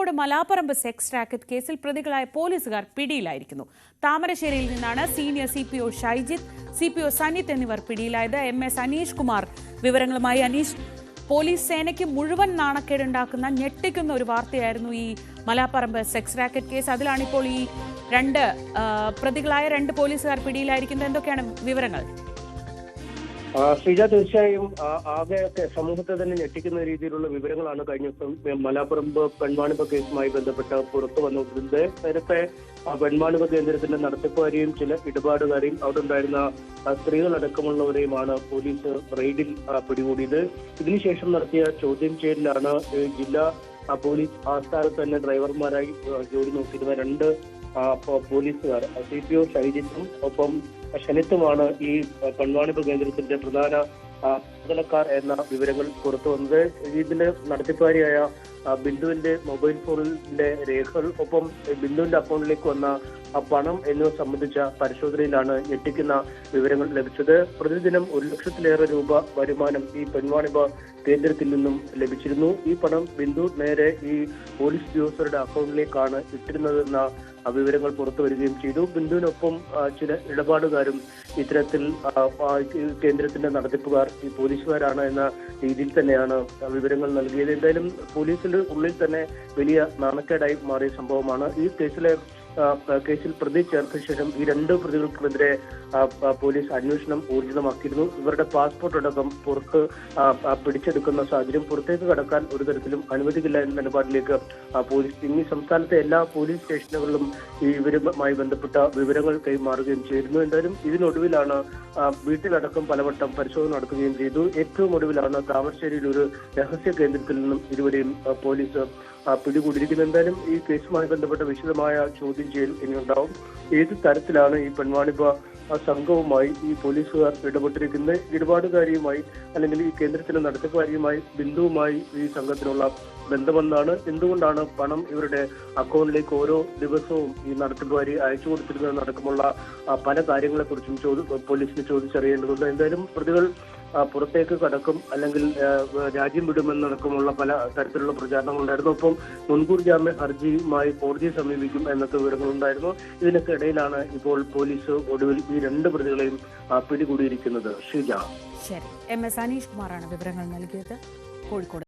Kozhikode Malaparamba sex racket കേസിൽ പ്രതികളായ പോലീസുകാർ പിടിയിലായിരിക്കുന്നു. താമരശ്ശേരിയിൽ നിന്നാണ് senior CPO Shaijith, CPO Sanith എന്നിവർ പിടിയിലായത്. MS അനീഷ് കുമാർ വിവരങ്ങളുമായി. അനീഷ്, പോലീസ് സേനയ്ക്ക് മുഴുവൻ നാണക്കേടുണ്ടാക്കുന്ന ഞെട്ടിക്കുന്ന ഒരു വാർത്തയായിരുന്നു ഈ മലാപ്പറമ്പ് സെക്സ് റാക്കറ്റ് കേസ്. അതിലാണിപ്പോൾ ഈ പ്രതികളായ രണ്ട് പോലീസുകാർ പിടിയിലായിരിക്കുന്നത്. എന്തൊക്കെയാണ് വിവരങ്ങൾ? ശ്രീജ, തീർച്ചയായും ആകെ സമൂഹത്തെ തന്നെ ഞെട്ടിക്കുന്ന രീതിയിലുള്ള വിവരങ്ങളാണ് കഴിഞ്ഞ ദിവസം മലാപ്പറമ്പ് പെൺവാണിഭ കേസുമായി ബന്ധപ്പെട്ട് പുറത്തു വന്നിരുന്നത്. നേരത്തെ പെൺവാണിഭ കേന്ദ്രത്തിന്റെ നടത്തിപ്പുകാരെയും ചില ഇടപാടുകാരെയും അവിടെ ഉണ്ടായിരുന്ന സ്ത്രീകളടക്കമുള്ളവരെയുമാണ് പോലീസ് റെയ്ഡിൽ പിടികൂടിയത്. ഇതിനുശേഷം നടത്തിയ ചോദ്യം ചെയ്യലിലാണ് ജില്ലാ പോലീസ് ആസ്ഥാനത്ത് തന്നെ ഡ്രൈവർമാരായി ജോലി നോക്കിയിരുന്ന രണ്ട് പോലീസുകാർ CPO ഷൈജിത്തും ഒപ്പം ഷനിത്തുമാണ് ഈ പെൺവാണിഭ കേന്ദ്രത്തിന്റെ പ്രധാന ചുമതലക്കാർ എന്ന വിവരങ്ങൾ പുറത്തു വന്നത്. ഇതിന്റെ നടത്തിപ്പുകാരിയായ ബിന്ദുവിന്റെ മൊബൈൽ ഫോണിന്റെ രേഖകൾ, ഒപ്പം ബിന്ദുവിന്റെ അക്കൗണ്ടിലേക്ക് വന്ന പണം എന്നിവ സംബന്ധിച്ച പരിശോധനയിലാണ് ഞെട്ടിക്കുന്ന വിവരങ്ങൾ ലഭിച്ചത്. പ്രതിദിനം 1 ലക്ഷത്തിലേറെ രൂപ വരുമാനം ഈ പെൺവാണിഭ കേന്ദ്രത്തിൽ നിന്നും ലഭിച്ചിരുന്നു. ഈ പണം ബിന്ദു നേരെ ഈ പോലീസ് ഉദ്യോഗസ്ഥരുടെ അക്കൗണ്ടിലേക്കാണ് ഇട്ടിരുന്നതെന്ന വിവരങ്ങൾ പുറത്തു വരികയും ചെയ്തു. ബിന്ദുവിനൊപ്പം ചില ഇടപാടുകാരും ഇത്തരത്തിൽ കേന്ദ്രത്തിന്റെ നടത്തിപ്പുകാർ ഈ പോലീസുകാരാണ് എന്ന രീതിയിൽ തന്നെയാണ് വിവരങ്ങൾ നൽകിയത്. എന്തായാലും പോലീസിന്റെ ഉള്ളിൽ തന്നെ വലിയ നാണക്കേടായി മാറിയ സംഭവമാണ്. ഈ കേസിൽ പ്രതി ചേർത്ത ശേഷം ഈ രണ്ട് പ്രതികൾക്കെതിരെ പോലീസ് അന്വേഷണം ഊർജിതമാക്കിയിരുന്നു. ഇവരുടെ പാസ്പോർട്ട് അടക്കം പുറത്ത് പിടിച്ചെടുക്കുന്ന സാഹചര്യം, പുറത്തേക്ക് കടക്കാൻ ഒരു തരത്തിലും അനുവദിക്കില്ല എന്ന നിലപാടിലേക്ക് പോലീസ് ഇനി സംസ്ഥാനത്തെ എല്ലാ പോലീസ് സ്റ്റേഷനുകളിലും ഇവരുമായി ബന്ധപ്പെട്ട വിവരങ്ങൾ കൈമാറുകയും ചെയ്തിരുന്നു. എന്തായാലും ഇതിനൊടുവിലാണ് വീട്ടിലടക്കം പലവട്ടം പരിശോധന നടത്തുകയും ചെയ്തു. ഏറ്റവും ഒടുവിലാണ് താമരശ്ശേരിയിൽ ഒരു രഹസ്യ കേന്ദ്രത്തിൽ നിന്നും ഇരുവരെയും പോലീസ് പിടികൂടിയിരിക്കുന്നത്. എന്തായാലും ഈ കേസുമായി ബന്ധപ്പെട്ട വിശദമായ ചോദ്യം ചെയ്യൽ ഇനിയുണ്ടാവും. ഏത് തരത്തിലാണ് ഈ പെൺവാണിഭ സംഘവുമായി ഈ പോലീസുകാർ ഇടപെട്ടിരിക്കുന്നത്, ഇടപാടുകാരിയുമായി അല്ലെങ്കിൽ ഈ കേന്ദ്രത്തിലെ നടത്തിപ്പുകാരിയുമായി ബിന്ദുവുമായി ഈ സംഘത്തിനുള്ള ബന്ധമെന്നാണ്, എന്തുകൊണ്ടാണ് പണം ഇവരുടെ അക്കൗണ്ടിലേക്ക് ഓരോ ദിവസവും ഈ നടത്തിപ്പുകാരി അയച്ചു കൊടുത്തിരുന്നതെന്നടക്കമുള്ള പല കാര്യങ്ങളെക്കുറിച്ചും പോലീസിന് ചോദിച്ചറിയേണ്ടതുണ്ട്. എന്തായാലും പ്രതികൾ പുറത്തേക്ക് കടക്കും അല്ലെങ്കിൽ രാജ്യം വിടുമെന്നടക്കമുള്ള പല തരത്തിലുള്ള പ്രചാരണങ്ങളുണ്ടായിരുന്നു. ഒപ്പം മുൻകൂർ ജാമ്യ ഹർജിയുമായി കോടതിയെ സമീപിക്കും എന്നൊക്കെ വിവരങ്ങളുണ്ടായിരുന്നു. ഇതിനൊക്കെ ഇടയിലാണ് ഇപ്പോൾ പോലീസ് ഒടുവിൽ ഈ രണ്ട് പ്രതികളെയും പിടികൂടിയിരിക്കുന്നത്. ഷീജ. ശരി, MS അനീഷ് കുമാറാണ് വിവരങ്ങൾ നൽകിയത്, കോഴിക്കോട്.